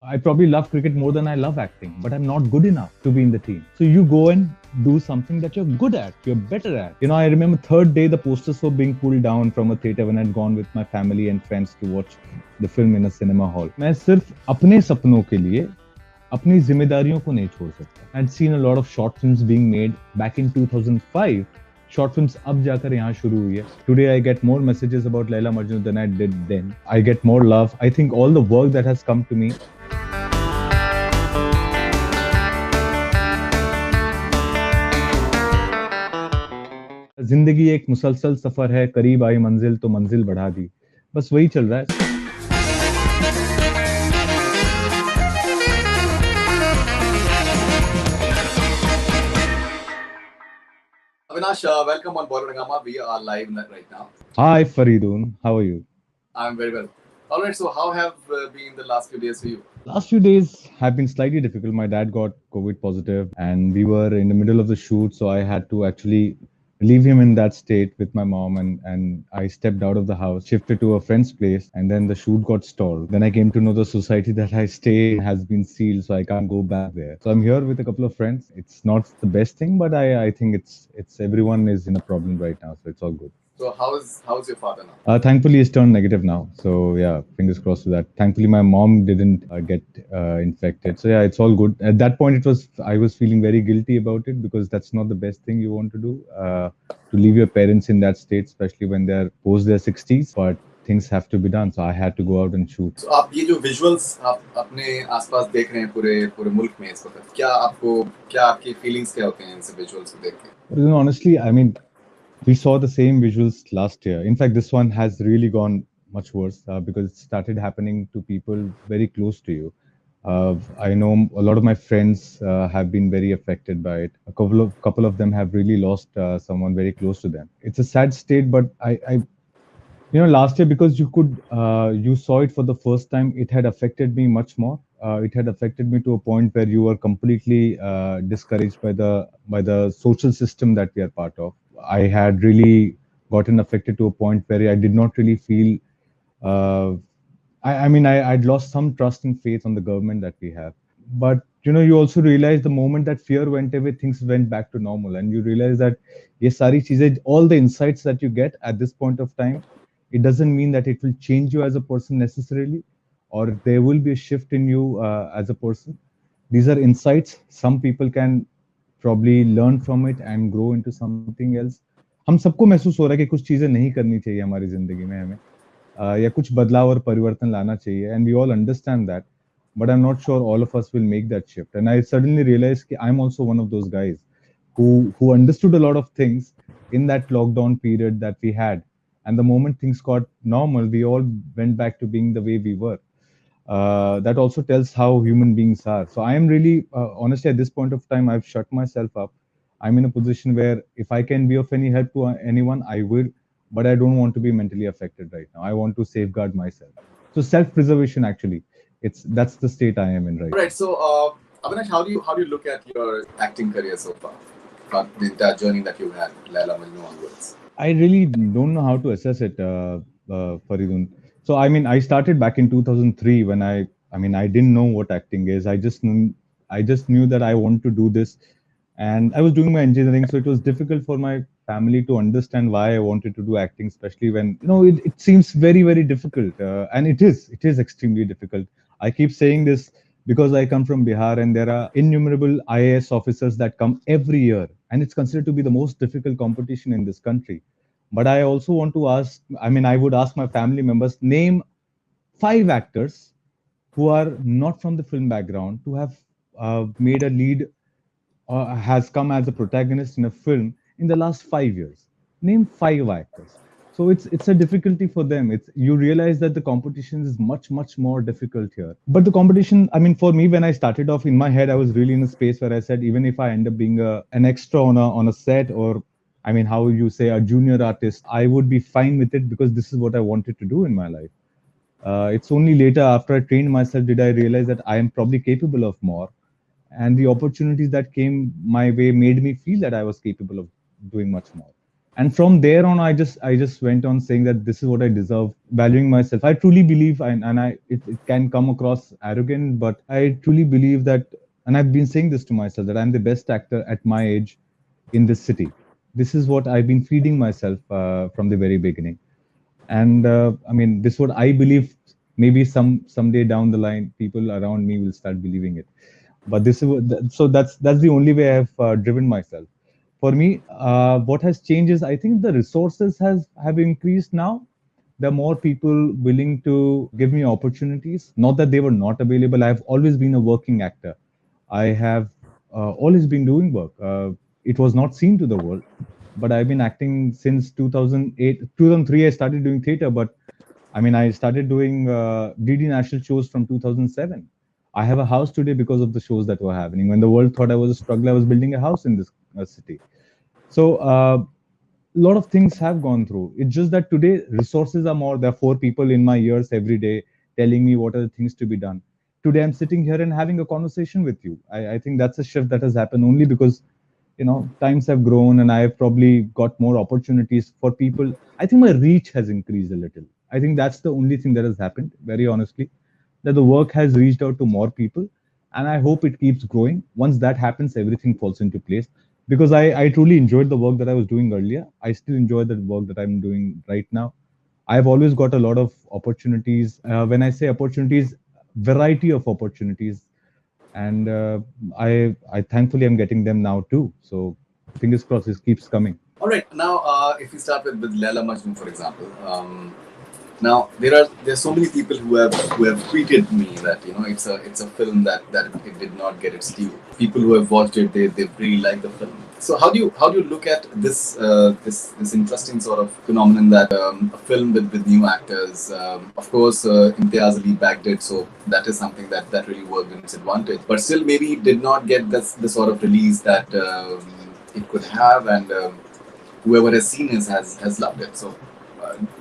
I probably love cricket more than I love acting, but I'm not good enough to be in the team. So you go and do something that you're good at, you're better at. I remember third day the posters were being pulled down from a theater when I'd gone with my family and friends to watch the film in a cinema hall. मैं सिर्फ अपने सपनों के लिए अपनी जिम्मेदारियों को नहीं छोड़ सकता. I'd seen a lot of short films being made back in 2005. Short films अब जाकर यहाँ शुरू हुई है. Today I get more messages about Laila Majnu than I did then. I get more love. I think all the work that has come to me. जिंदगी एक मुसलसल सफर है, करीब आई मंजिल तो मंजिल बढ़ा दी. बस वही चल रहा है. Avinash, welcome on Bollywood Hungama. We are live right now. Hi Faridun, how are you? I'm very well. All right, so how have been the last few days for you? Last few days have been slightly difficult. My dad got COVID positive and we were in the middle of the shoot, so I had to actually leave him in that state with my mom, and I stepped out of the house, shifted to a friend's place, and then the shoot got stalled. Then I came to know the society that I stay in has been sealed, so I can't go back there. So I'm here with a couple of friends. It's not the best thing, but I think it's everyone is in a problem right now, so it's all good. So how's your father now? Thankfully, he's turned negative now. So yeah, fingers crossed to that. Thankfully, my mom didn't get infected. So yeah, it's all good. At that point, I was feeling very guilty about it because that's not the best thing you want to do. To leave your parents in that state, especially when they're post their 60s. But things have to be done. So I had to go out and shoot. So आप ये जो visuals आप अपने आसपास देख रहे हैं पूरे मुल्क में इस वक्त, क्या आपकी feelings क्या होते हैं इनसे visuals को देख के? Honestly, I mean, we saw the same visuals last year. In fact, this one has really gone much worse because it started happening to people very close to you. I know a lot of my friends have been very affected by it. A couple of them have really lost someone very close to them. It's a sad state, but last year because you saw it for the first time, it had affected me much more. It had affected me to a point where you were completely discouraged by the social system that we are part of. I had really gotten affected to a point where I did not really feel. I'd lost some trust and faith on the government that we have. But you also realize the moment that fear went away, things went back to normal, and you realize that yes, sari cheezein, all the insights that you get at this point of time, it doesn't mean that it will change you as a person necessarily, or there will be a shift in you as a person. These are insights. Some people can probably learn from it and grow into something else. हम सबको महसूस हो रहा है कि कुछ चीजें नहीं करनी चाहिए हमारी जिंदगी में हमें या कुछ बदलाव और परिवर्तन लाना चाहिए, and we all understand that, but I'm not sure all of us will make that shift. And I suddenly realized that I'm also one of those guys who understood a lot of things in that lockdown period that we had, and the moment things got normal, we all went back to being the way we were. That also tells how human beings are. So I am really, honestly, at this point of time, I've shut myself up. I'm in a position where if I can be of any help to anyone, I will, but I don't want to be mentally affected right now. I want to safeguard myself. So self-preservation, actually, that's the state I am in right now. Right. So, Avinash, how do you look at your acting career so far? The entire journey that you had, Laila Majnu onwards. I really don't know how to assess it, Faridun. So, I started back in 2003 when I didn't know what acting is. I just knew that I want to do this, and I was doing my engineering, so it was difficult for my family to understand why I wanted to do acting, especially when it seems very, very difficult, and it is extremely difficult. I keep saying this because I come from Bihar, and there are innumerable IAS officers that come every year, and it's considered to be the most difficult competition in this country. But I also want to ask, I would ask my family members, name 5 actors who are not from the film background, who have made a lead or has come as a protagonist in a film in the last 5 years. Name 5 actors. So it's a difficulty for them. You realize that the competition is much, much more difficult here. But the competition, for me, when I started off, in my head, I was really in a space where I said, even if I end up being an extra on a set, or how you say, a junior artist, I would be fine with it because this is what I wanted to do in my life. It's only later, after I trained myself, did I realize that I am probably capable of more. And the opportunities that came my way made me feel that I was capable of doing much more. And from there on, I just went on saying that this is what I deserve, valuing myself. I truly believe, and it can come across arrogant, but I truly believe that, and I've been saying this to myself, that I'm the best actor at my age in this city. This is what I've been feeding myself from the very beginning. And I mean, this is what I believe. Maybe someday down the line, people around me will start believing it. But this is so that's the only way I've driven myself. For me, what has changed is, I think the resources have increased now. There are more people willing to give me opportunities. Not that they were not available. I've always been a working actor. I have always been doing work. It was not seen to the world, but I've been acting since 2008, 2003. I started doing theater, but I mean, I started doing DD national shows from 2007. I have a house today because of the shows that were happening. When the world thought I was a struggler, I was building a house in this city. So a lot of things have gone through. It's just that today resources are more. There are four people in my ears every day telling me what are the things to be done. Today I'm sitting here and having a conversation with you. I think that's a shift that has happened only because times have grown and I have probably got more opportunities for people. I think my reach has increased a little. I think that's the only thing that has happened, very honestly, that the work has reached out to more people, and I hope it keeps growing. Once that happens, everything falls into place, because I truly enjoyed the work that I was doing earlier. I still enjoy the work that I'm doing right now. I've always got a lot of opportunities. When I say opportunities, variety of opportunities, and I thankfully I'm getting them now too. So fingers crossed, this keeps coming. All right. Now, if we start with Laila Majnu, for example, now there's so many people who have tweeted me that it's a film that it did not get its due. People who have watched it, they really like the film. So how do you look at this interesting sort of phenomenon that a film with new actors, of course, Imtiaz Ali backed it, so that is something that really worked in its advantage. But still, maybe it did not get the sort of release that it could have, and whoever has seen it has loved it. So,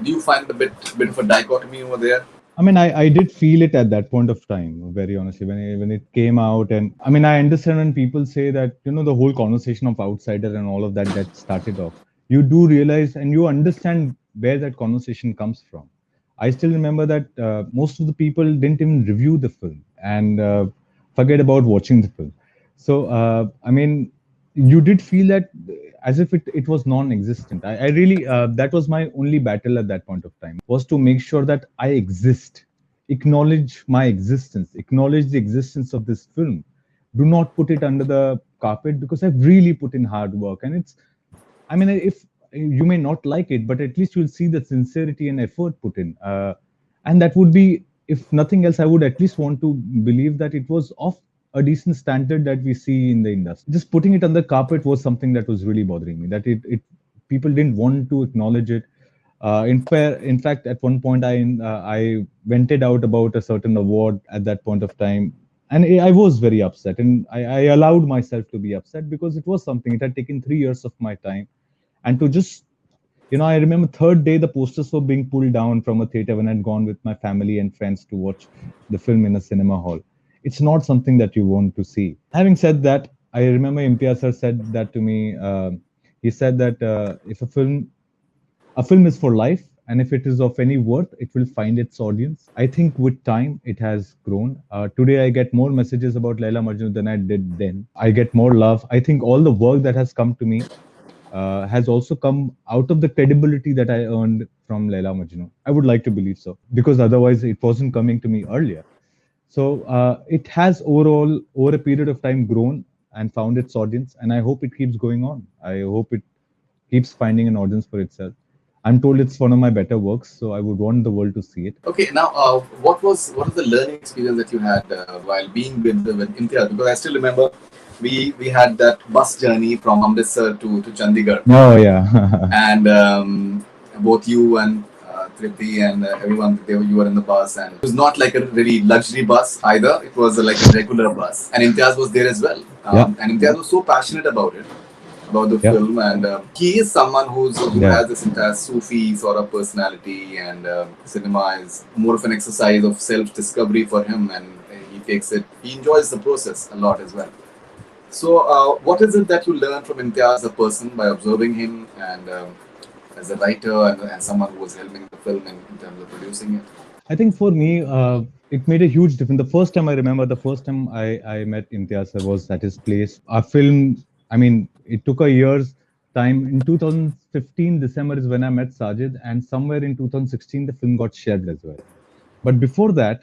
do you find a bit of a dichotomy over there? I mean, I did feel it at that point of time, very honestly, when it came out. And I mean, I understand when people say that, the whole conversation of outsider and all of that started off. You do realize and you understand where that conversation comes from. I still remember that most of the people didn't even review the film and forget about watching the film. So, I mean, you did feel that as if it was non-existent. I really, that was my only battle at that point of time, was to make sure that I exist, acknowledge my existence, acknowledge the existence of this film. Do not put it under the carpet, because I've really put in hard work. And it's, I mean, if you may not like it, but at least you'll see the sincerity and effort put in. And that would be, if nothing else, I would at least want to believe that it was of a decent standard that we see in the industry. Just putting it on the carpet was something that was really bothering me. That it people didn't want to acknowledge it. In fact, at one point, I vented out about a certain award at that point of time, and I was very upset, and I allowed myself to be upset, because it was something. It had taken 3 years of my time, and to just, I remember third day the posters were being pulled down from a theater when I'd gone with my family and friends to watch the film in a cinema hall. It's not something that you want to see. Having said that, I remember Imtiaz sir said that to me. He said that if a film is for life, and if it is of any worth, it will find its audience. I think with time it has grown. Today I get more messages about Laila Majnu than I did then. I get more love. I think all the work that has come to me has also come out of the credibility that I earned from Laila Majnu. I would like to believe so, because otherwise it wasn't coming to me earlier. So it has overall, over a period of time, grown and found its audience, and I hope it keeps going on. I hope it keeps finding an audience for itself. I'm told it's one of my better works, so I would want the world to see it. Okay, now what was the learning experience that you had while being with Imtiaz? Because I still remember we had that bus journey from Amritsar to Chandigarh, Oh yeah. and both you and Tripti and everyone, you were in the bus, and it was not like a really luxury bus either. It was like a regular bus, and Imtiaz was there as well. Yeah. And Imtiaz was so passionate about the Yeah. film, and he is someone who Yeah. has this entire Sufi sort of personality, and cinema is more of an exercise of self discovery for him, and he takes it. He enjoys the process a lot as well. So, what is it that you learn from Imtiaz as a person by observing him and as a writer and someone who was helming the film in terms of producing it? I think for me, it made a huge difference. The first time I remember, the first time I met Imtiaz sir was at his place. Our film, I mean, it took a year's time. In 2015, December is when I met Sajid, and somewhere in 2016, the film got shared as well. But before that,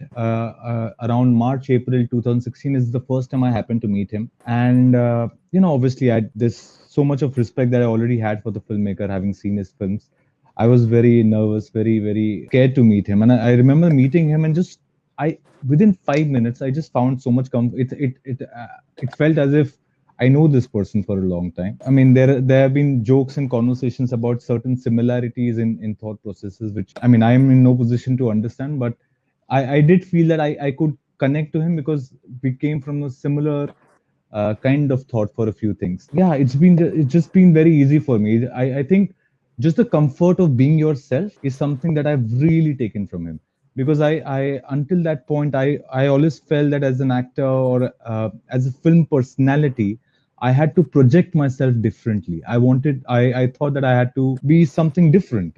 around March, April 2016 is the first time I happened to meet him. And, obviously, there's so much of respect that I already had for the filmmaker, having seen his films. I was very nervous, very, very scared to meet him. And I remember meeting him and within 5 minutes, I just found so much it felt as if I know this person for a long time. I mean, there have been jokes and conversations about certain similarities in thought processes, which I mean, I am in no position to understand, but I did feel that I could connect to him because we came from a similar kind of thought for a few things. Yeah, it's just been very easy for me. I think just the comfort of being yourself is something that I've really taken from him. Because I until that point I always felt that as an actor or as a film personality, I had to project myself differently. I thought that I had to be something different.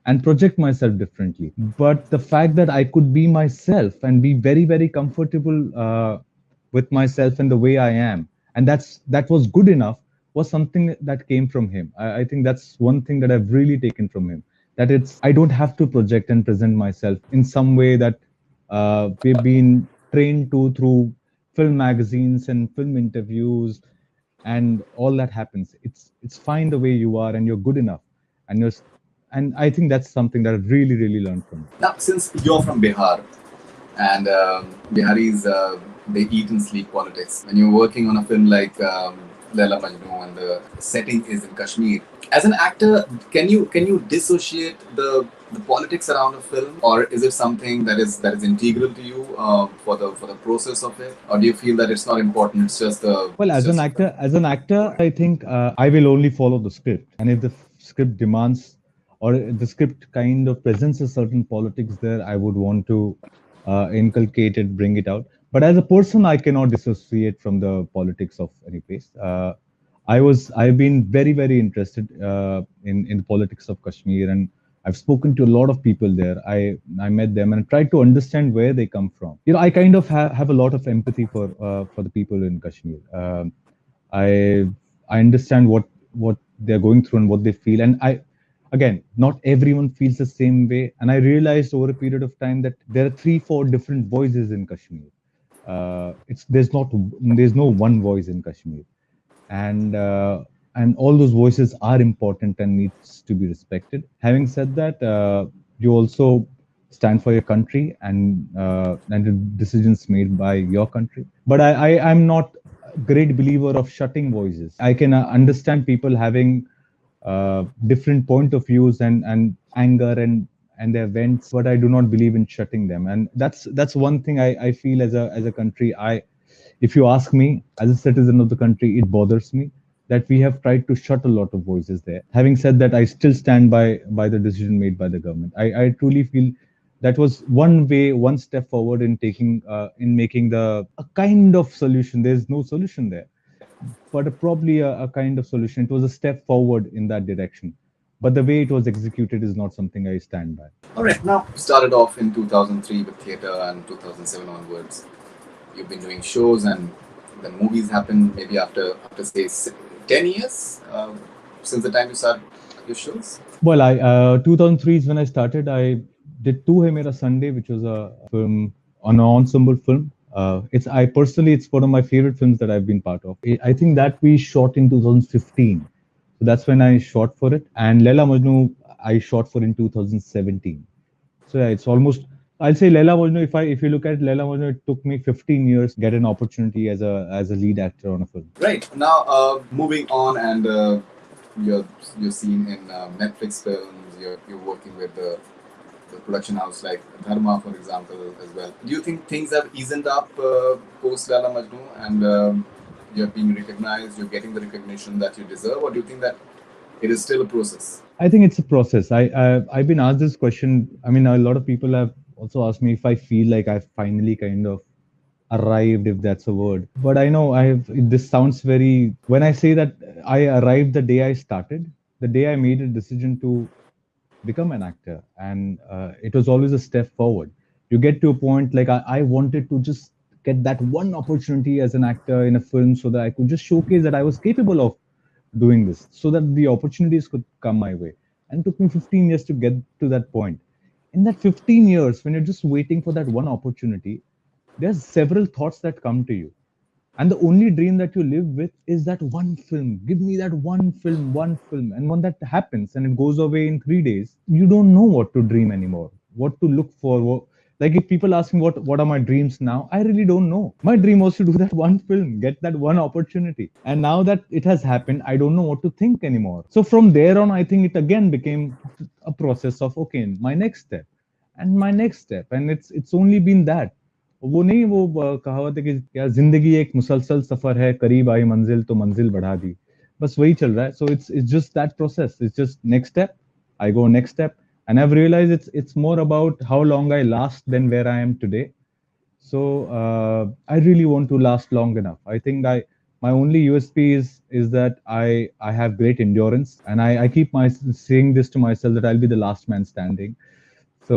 And project myself differently. But the fact that I could be myself and be very, very comfortable with myself and the way I am, and that was good enough, was something that came from him. I think that's one thing that I've really taken from him. That I don't have to project and present myself in some way that we've been trained to through film magazines and film interviews, and all that happens. It's fine the way you are, and you're good enough, and I think that's something that I've really, really learned from. Now, since you're from Bihar, and Biharis, they eat and sleep politics. When you're working on a film like Laila Majnu and the setting is in Kashmir, as an actor, can you dissociate the politics around a film, or is it something that is integral to you for the process of it, or do you feel that it's not important? It's just the Well, it's just a film? as an actor, I think I will only follow the script, and if the script demands or the script kind of presents a certain politics there, I would want to inculcate it, bring it out. But as a person, I cannot dissociate from the politics of any place. I've been very, very interested in the politics of Kashmir, and I've spoken to a lot of people there. I met them and tried to understand where they come from. I kind of have a lot of empathy for the people in Kashmir. I I understand what they're going through and what they feel, and again, not everyone feels the same way. And I realized over a period of time that there are 3 4 different voices in Kashmir. It's there's no one voice in Kashmir, and all those voices are important and needs to be respected. Having said that, you also stand for your country and the decisions made by your country. But I'm not a great believer of shutting voices. I can understand people having different point of views and anger and their vents, but I do not believe in shutting them. And that's one thing I feel as a country. If you ask me, as a citizen of the country, it bothers me that we have tried to shut a lot of voices there. Having said that, I still stand by the decision made by the government. I truly feel that was one step forward in making a kind of solution. There's no solution there, but probably a kind of solution. It was a step forward in that direction. But the way it was executed is not something I stand by. All right, now started off in 2003 with theatre and 2007 onwards. You've been doing shows and then movies happened maybe after say 10 years since the time you started your shows. Well, 2003 is when I started. I did Tu Hai Mera Sunday, which was a film, an ensemble film. It's one of my favorite films that I've been part of. I think that we shot in 2015. So that's when I shot for it. And Laila Majnu, I shot for in 2017. So yeah, it's almost, I'll say Laila Majnu, if you look at Laila Majnu, it took me 15 years to get an opportunity as a lead actor on a film. Right. Now, moving on, and you're seen in Netflix films. You're working with the production house like Dharma, for example, as well. Do you think things have eased up post Laila Majnu, and you're being recognized, you're getting the recognition that you deserve, or do you think that it is still a process? I think it's a process. I've been asked this question. I mean, a lot of people have also asked me if I feel like I've finally kind of arrived, if that's a word. But I know I have. This sounds very. When I say that I arrived the day I started, the day I made a decision to become an actor, and it was always a step forward. You get to a point like I wanted to just get that one opportunity as an actor in a film so that I could just showcase that I was capable of doing this, so that the opportunities could come my way. And it took me 15 years to get to that point. In that 15 years, when you're just waiting for that one opportunity, there's several thoughts that come to you, and the only dream that you live with is that one film. Give me that one film. And when that happens and it goes away in 3 days, you don't know what to dream anymore, what to look for. Like if people ask me what are my dreams now, I really don't know. My dream was to do that one film, get that one opportunity. And now that it has happened, I don't know what to think anymore. So from there on, I think it again became a process of, okay, my next step and my next step. And it's only been that. वो नहीं, वो कहावत है कि क्या जिंदगी एक मुसलसल सफर है, करीब आई मंजिल तो मंजिल बढ़ा दी, बस वही चल रहा है. So it's just that process. It's just next step, I go next step, and I've realized it's more about how long I last than where I am today. So I really want to last long enough. I think my only USP is that I have great endurance, and I keep my saying this to myself that I'll be the last man standing. So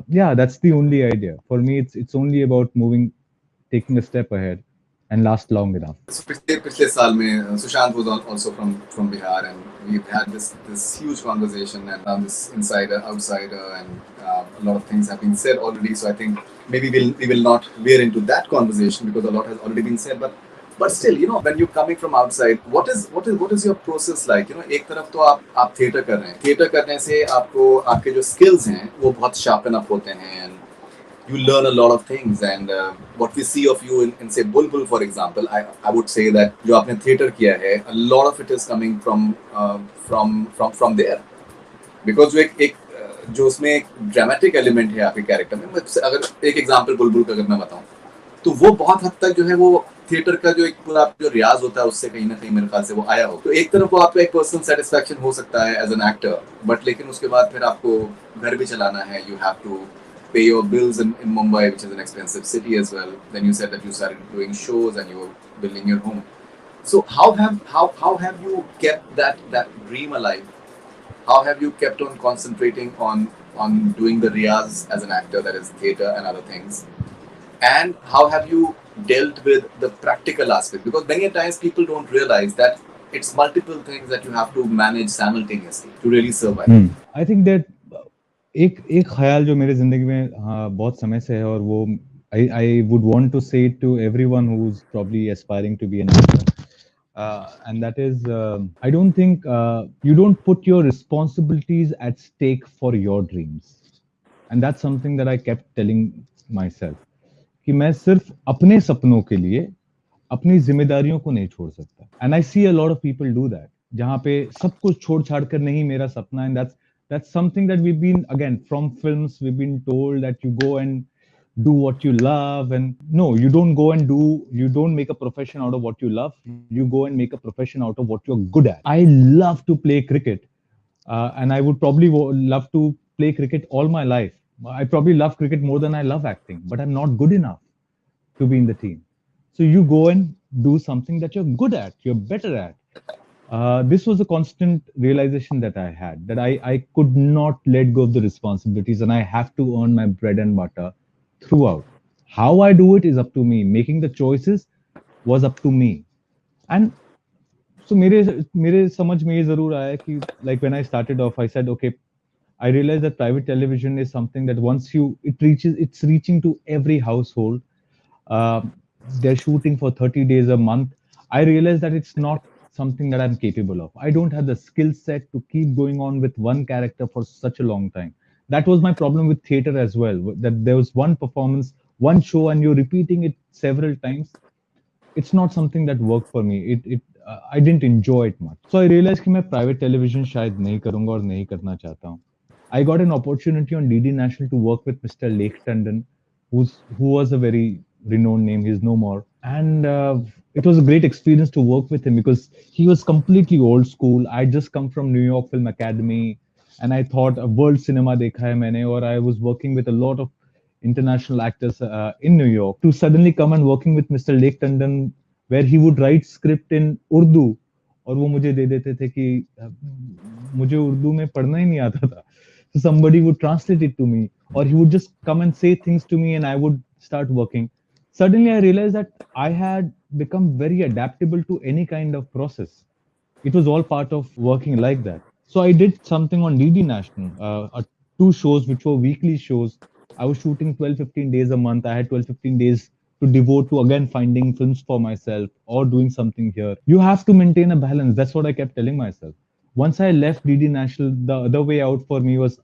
yeah, that's the only idea. For me, it's only about moving, taking a step ahead, and last long enough. So पिछले साल में Sushant was also from Bihar, and we've had this huge conversation and around this insider outsider, and a lot of things have been said already. So I think maybe we will not veer into that conversation because a lot has already been said. But still, when you're coming from outside, what is your process like? एक तरफ तो आप theatre कर रहे हैं, theatre करने से आपको आपके जो skills हैं वो बहुत sharpen up होते हैं, and you learn a lot of things. And what we see of you in say Bulbul, for example, I would say that जो आपने theater किया है, a lot of it is coming from there, because जो उसमें एक dramatic element है आपके character में. अगर एक एग्जांपल बुलबुल का अगर मैं बताऊं, तो वो बहुत हद तक जो है वो थिएटर का जो एक पूरा जो रियाज होता है उससे कहीं ना कहीं मेरे ख्याल से वो आया हो. तो एक तरफ वो आपका एक पर्सनल सेटिस्फैक्शन हो सकता है एज एन एक्टर, बट लेकिन उसके बाद फिर आपको घर भी चलाना है. You have to pay your bills in Mumbai, which is an expensive city as well. Then you said that you started doing shows and you were building your home. So how have you kept that dream alive? How have you kept on concentrating on doing the riyaz as an actor, that is theater and other things? And how have you dealt with the practical aspect? Because many times people don't realize that it's multiple things that you have to manage simultaneously to really survive. I think that एक ख्याल जो मेरे जिंदगी में बहुत समय से है, और वो I would want to say it to everyone who's probably aspiring to be an actor, and that is, I don't think you don't put your responsibilities at stake for your dreams, and that's something that I kept telling myself कि मैं सिर्फ अपने सपनों के लिए अपनी जिम्मेदारियों को नहीं छोड़ सकता. And I see a lot of people do that, जहाँ पे सब कुछ छोड़ छाड़ कर नहीं मेरा सपना. And that's something that we've been, again, from films, we've been told that you go and do what you love. And no, you don't make a profession out of what you love. You go and make a profession out of what you're good at. I love to play cricket, and I would probably love to play cricket all my life. I probably love cricket more than I love acting, but I'm not good enough to be in the team. So you go and do something that you're good at, you're better at. This was a constant realization that I had, that I could not let go of the responsibilities, and I have to earn my bread and butter throughout. How I do it is up to me. Making the choices was up to me. And so मेरे समझ में ये जरूर आया कि, like, when I started off, I said, okay, I realized that private television is something that once it's reaching to every household. They're shooting for 30 days a month. I realized that it's not something that I'm capable of. I don't have the skill set to keep going on with one character for such a long time. That was my problem with theater as well, that there was one performance, one show, and you're repeating it several times. It's not something that worked for me. I didn't enjoy it much. So I realized कि मैं private television शायद नहीं करूँगा और नहीं करना चाहता हूँ. I got an opportunity on DD National to work with Mr. Lake Tandon, who was a very renowned name. He's no more. And it was a great experience to work with him because he was completely old school. I just come from New York Film Academy, and I thought world cinema dekha hai maine, or I was working with a lot of international actors in New York, to suddenly come and working with Mr. Lake Tandon, where he would write script in Urdu, और वो मुझे दे देते थे कि मुझे उर्दू में पढ़ना ही नहीं आता था. So somebody would translate it to me, or he would just come and say things to me, and I would start working. Suddenly, I realized that I had become very adaptable to any kind of process. It was all part of working like that. So I did something on DD National, two shows which were weekly shows. I was shooting 12, 15 days a month. I had 12, 15 days to devote to again finding films for myself or doing something here. You have to maintain a balance. That's what I kept telling myself. Once I left DD National, the other way out for me was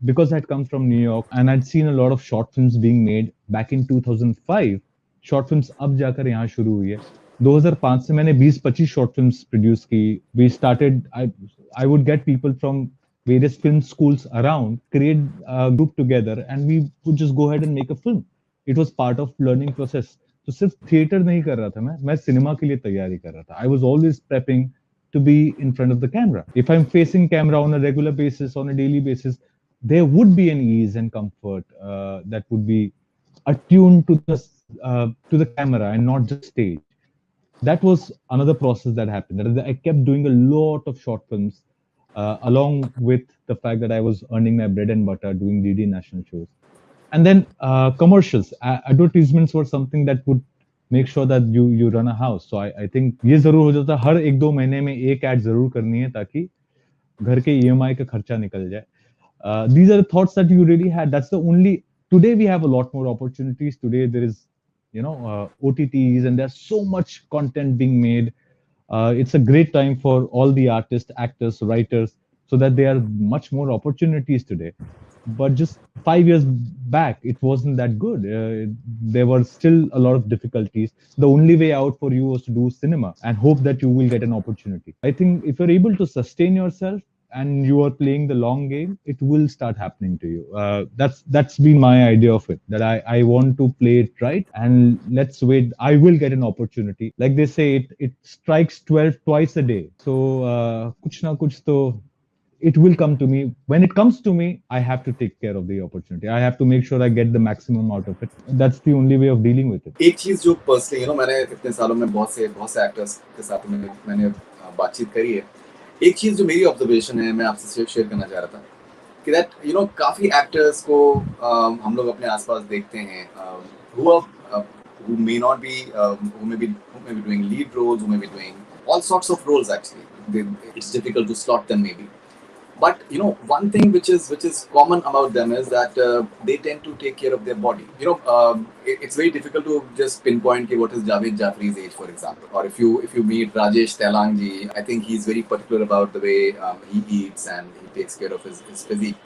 because I'd come from New York and I'd seen a lot of short films being made back in 2005. Short films अब जाकर यहाँ शुरू हुई है. 2005 से मैंने 20-25 short films produce की. We started, I would get people from various film schools around, create a group together, and we would just go ahead and make a film. It was part of learning process. तो सिर्फ theatre नहीं कर रहा था मैं cinema के लिए तैयारी कर रहा था. I was always prepping to be in front of the camera. If I'm facing camera on a regular basis, on a daily basis, there would be an ease and comfort that would be attuned to the camera and not just stage. That was another process that happened. I kept doing a lot of short films, along with the fact that I was earning my bread and butter doing DD national shows. And then commercials, advertisements were something that would make sure that you run a house. So I think ये जरूर हो जाता, हर 1-2 महीने में एक ad जरूर करनी है ताकि घर के EMI का खर्चा निकल जाए. These are the thoughts that you really had. That's the only. Today we have a lot more opportunities. Today there is, OTTs, and there's so much content being made. It's a great time for all the artists, actors, writers, so that there are much more opportunities today. But just 5 years back, it wasn't that good. There were still a lot of difficulties. The only way out for you was to do cinema and hope that you will get an opportunity. I think if you're able to sustain yourself and you are playing the long game, it will start happening to you. That's been my idea of it, that I want to play it right, and let's wait. I will get an opportunity. Like they say, it strikes 12 twice a day. So kuch na kuch to it will come to me. When it comes to me, I have to take care of the opportunity. I have to make sure I get the maximum out of it. That's the only way of dealing with it. एक चीज जो personally मैंने इतने सालों में बहुत से actors के साथ मैंने बातचीत करी है, एक चीज जो मेरी ऑब्जर्वेशन है, मैं आपसे शेयर करना चाह रहा था कि दैट काफी एक्टर्स को हम लोग अपने आसपास देखते हैं who may not be who may be doing lead roles, who may be doing all sorts of roles. Actually, it's difficult to slot them maybe. But one thing which is common about them is that they tend to take care of their body. It's very difficult to just pinpoint what is Javed Jafri's age, for example. Or if you meet Rajesh Telangi, I think he's very particular about the way he eats and he takes care of his physique.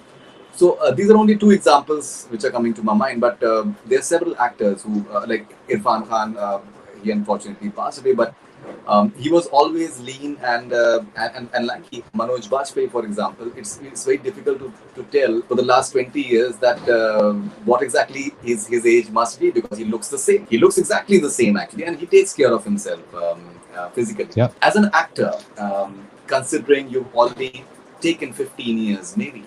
So these are only two examples which are coming to my mind. But there are several actors who, like Irfan Khan, he unfortunately passed away, but he was always lean and lanky. Manoj Bajpayee, for example, it's very difficult to tell for the last 20 years that what exactly his age must be, because he looks the same. He looks exactly the same actually, and he takes care of himself physically. Yeah. As an actor, considering you've already taken 15 years, maybe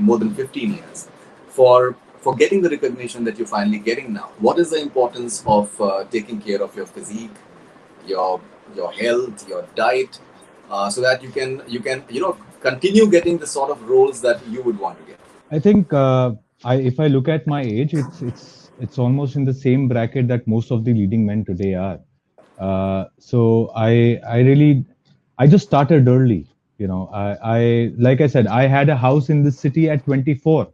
more than 15 years, for getting the recognition that you're finally getting now, what is the importance of taking care of your physique, your health, your diet, so that you can continue getting the sort of roles that you would want to get? I think if I look at my age, it's almost in the same bracket that most of the leading men today are. So I just started early. I like I said, I had a house in this city at 24.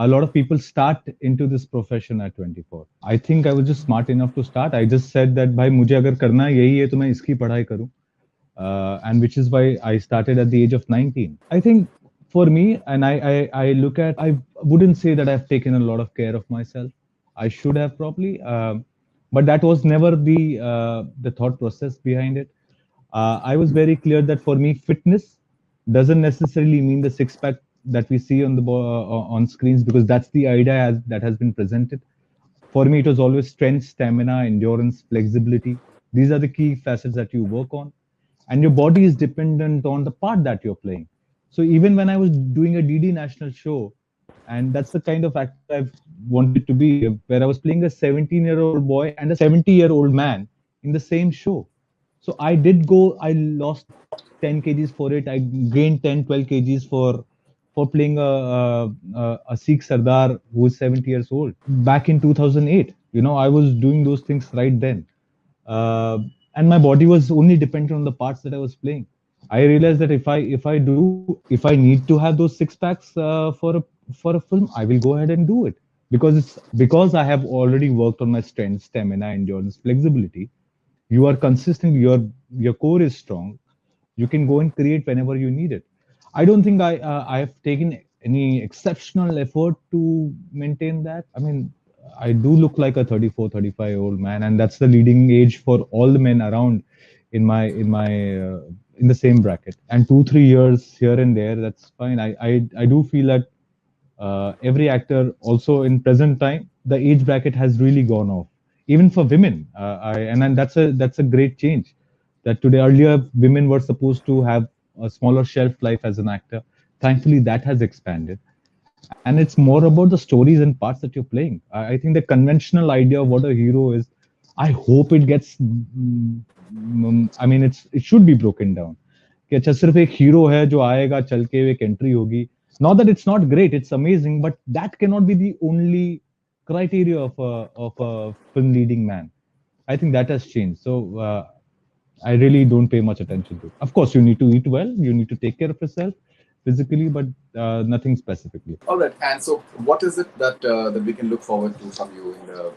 A lot of people start into this profession at 24. I think I was just smart enough to start. I just said that भाई मुझे अगर करना यही है तो मैं इसकी पढ़ाई करूं, and which is why I started at the age of 19. I think for me, and I look at, I wouldn't say that I've taken a lot of care of myself. I should have probably, but that was never the thought process behind it. I was very clear that for me, fitness doesn't necessarily mean the six pack that we see on the on screens, because that's the idea that has been presented. For me, it was always strength, stamina, endurance, flexibility. These are the key facets that you work on, and your body is dependent on the part that you're playing. So even when I was doing a DD national show, And that's the kind of actor I've wanted to be, where I was playing a 17-year-old boy and a 70-year-old man in the same show. So I did go, I lost 10 kgs for it. I gained 10, 12 kgs for playing a Sikh Sardar who's 70 years old back in 2008. You know, I was doing those things right then. Uh, and my body was only dependent on the parts that I was playing. I realized that if I need to have those six packs for a film, I will go ahead and do it, because I have already worked on my strength, stamina, endurance, flexibility. You are consistent. Your core is strong. You can go and create whenever you need it. I don't think I have taken any exceptional effort to maintain that. I mean, I do look like a 34, 35 year old man, and that's the leading age for all the men around in in the same bracket. And 2 3 years here and there, that's fine. I do feel that every actor also in present time, the age bracket has really gone off, even for women. And that's a great change, that today, earlier women were supposed to have a smaller shelf life as an actor. Thankfully that has expanded, and it's more about the stories and parts that you're playing. I think the conventional idea of what a hero is, I hope it gets I mean, it should be broken down, कि अच्छा सिर्फ एक hero है जो आएगा चल के एक एंट्री होगी. Not that it's not great, it's amazing, but that cannot be the only criteria of a film leading man. I think that has changed. So I really don't pay much attention to it. Of course, you need to eat well, you need to take care of yourself physically, but nothing specifically. All right. And so, what is it that we can look forward to from you in the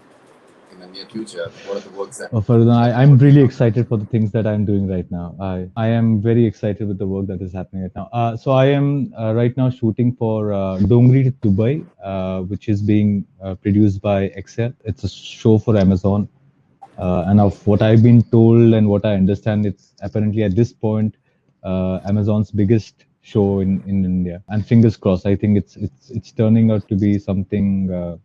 near future? What are the works that? Fardan, I'm really excited for the things that I'm doing right now. I am very excited with the work that is happening right now. So I am right now shooting for Dongri to Dubai, which is being produced by Excel. It's a show for Amazon. And of what I've been told and what I understand, it's apparently at this point Amazon's biggest show in India. And fingers crossed, I think it's turning out to be something.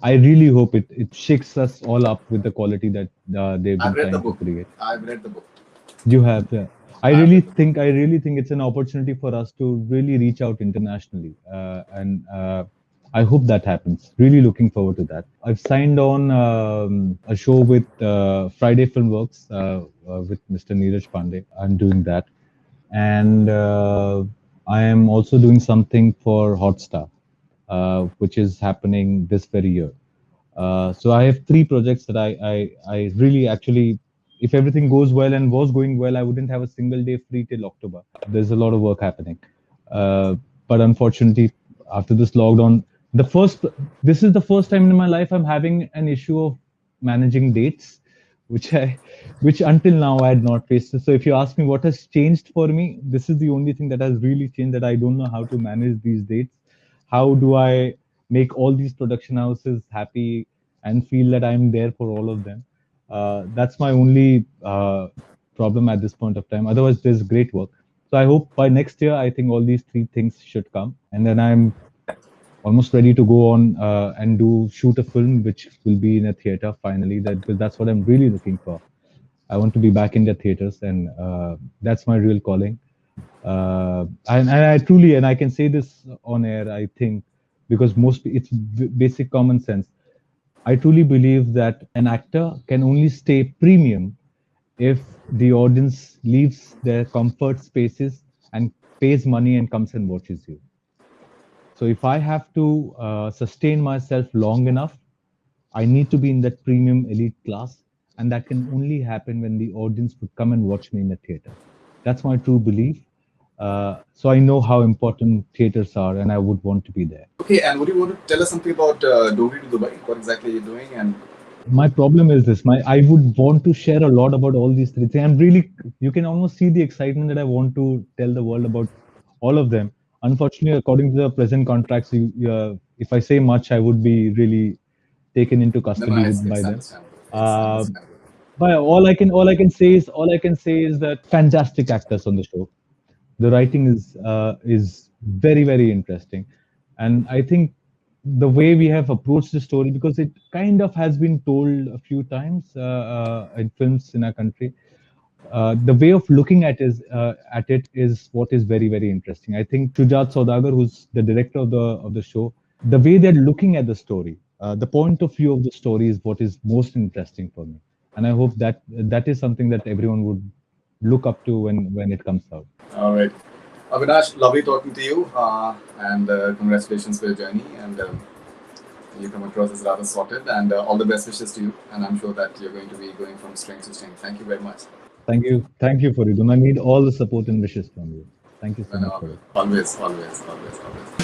I really hope it shakes us all up with the quality that they've been I've read the trying to book. create. I've read the book. You have, yeah. I I've really read the book. think it's an opportunity for us to really reach out internationally, and I hope that happens. Really looking forward to that. I've signed on a show with Friday Filmworks with Mr. Neeraj Pandey. I'm doing that, and I am also doing something for Hotstar, which is happening this very year. So I have three projects that I really actually, if everything goes well and was going well, I wouldn't have a single day free till October. There's a lot of work happening. But unfortunately, after this lockdown, the first, this is the first time in my life I'm having an issue of managing dates, which until now I had not faced. So if you ask me what has changed for me, this is the only thing that has really changed, that I don't know how to manage these dates. How do I make all these production houses happy and feel that I'm there for all of them? That's my only problem at this point of time. Otherwise, there's great work. So I hope by next year, I think all these three things should come, and then I'm almost ready to go on and shoot a film which will be in a theater finally. Because that's what I'm really looking for. I want to be back in the theaters, and that's my real calling. And I truly, and I can say this on air, I think, because it's basic common sense. I truly believe that an actor can only stay premium if the audience leaves their comfort spaces and pays money and comes and watches you. So if I have to sustain myself long enough, I need to be in that premium elite class, and that can only happen when the audience would come and watch me in the theater. That's my true belief. So I know how important theaters are, and I would want to be there. Okay, and would you want to tell us something about Dogri to Dubai? What exactly you're doing? And My problem is this: I would want to share a lot about all these three things. I'm really, you can almost see the excitement that I want to tell the world about all of them. Unfortunately, according to the present contracts, if I say much, I would be really taken into no, no, custody by it's them. understandable. It's Uh, understandable. but all I can say is that fantastic actors on the show. The writing is very, very interesting, and I think the way we have approached the story, because it kind of has been told a few times in films in our country, the way of looking at it is what is very, very interesting. I think Shujat Saudagar, who's the director of the show, the way they're looking at the story, the point of view of the story is what is most interesting for me, and I hope that that is something that everyone would look up to when it comes out. All right. Avinash, lovely talking to you, and congratulations for your journey. And you come across as rather sorted, and all the best wishes to you. And I'm sure that you're going to be going from strength to strength. Thank you very much. Thank you, Faridun. I need all the support and wishes from you. Thank you so And much for it. always, always, always, always.